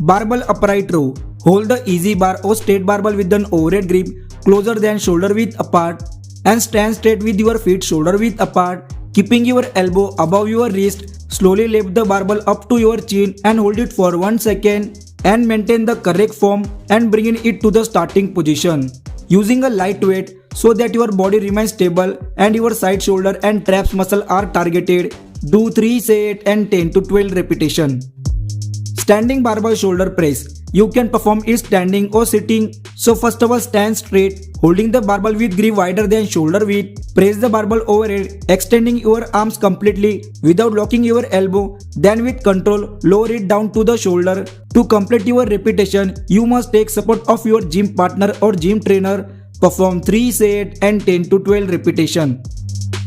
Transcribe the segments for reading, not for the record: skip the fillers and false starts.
Barbell upright row. Hold the easy bar or straight barbell with an overhead grip closer than shoulder width apart and stand straight with your feet shoulder width apart, keeping your elbow above your wrist. Slowly lift the barbell up to your chin and hold it for 1 second and maintain the correct form and bring it to the starting position. Using a light weight so that your body remains stable and your side shoulder and traps muscle are targeted. Do 3 set and 10 to 12 repetition. Standing barbell shoulder press. You can perform it standing or sitting. So first of all, stand straight, holding the barbell with grip wider than shoulder width. Press the barbell overhead, extending your arms completely without locking your elbow. Then with control, lower it down to the shoulder. To complete your repetition, you must take support of your gym partner or gym trainer. Perform 3 set and 10 to 12 repetition.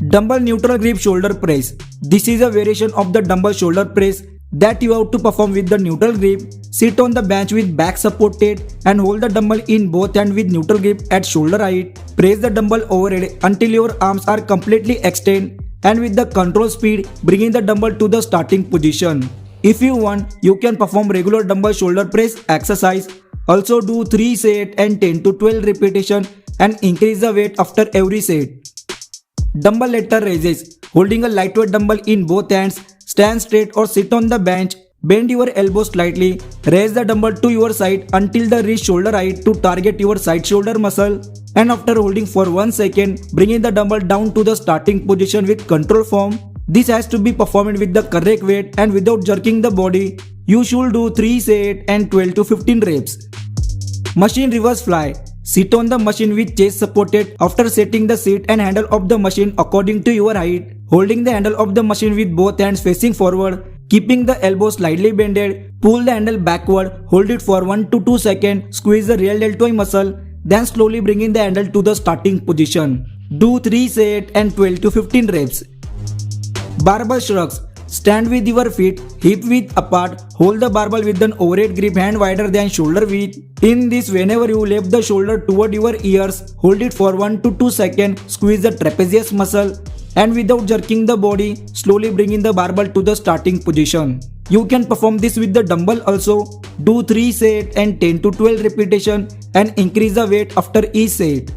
Dumbbell neutral grip shoulder press. This is a variation of the dumbbell shoulder press that you have to perform with the neutral grip. Sit on the bench with back supported and hold the dumbbell in both hands with neutral grip at shoulder height. Press the dumbbell overhead until your arms are completely extended and with the control speed, bringing the dumbbell to the starting position. If you want, you can perform regular dumbbell shoulder press exercise. Also do 3 set and 10 to 12 repetition and increase the weight after every set. Dumbbell lateral raises. Holding a lightweight dumbbell in both hands, stand straight or sit on the bench. Bend your elbows slightly. Raise the dumbbell to your side until the wrist shoulder height to target your side shoulder muscle. And after holding for 1 second, bringing the dumbbell down to the starting position with control form. This has to be performed with the correct weight and without jerking the body. You should do 3 set and 12 to 15 reps. Machine reverse fly. Sit on the machine with chest supported after setting the seat and handle of the machine according to your height. Holding the handle of the machine with both hands facing forward, keeping the elbow slightly bended, pull the handle backward, hold it for 1 to 2 seconds, squeeze the real deltoid muscle, then slowly bringing the handle to the starting position. Do 3 set and 12 to 15 reps. Barbell shrugs. Stand with your feet hip width apart, hold the barbell with an overhead grip hand wider than shoulder width. In this, whenever you lift the shoulder toward your ears, hold it for 1 to 2 seconds, squeeze the trapezius muscle and without jerking the body, slowly bringing the barbell to the starting position. You can perform this with the dumbbell also. Do 3 set and 10 to 12 repetition and increase the weight after each set.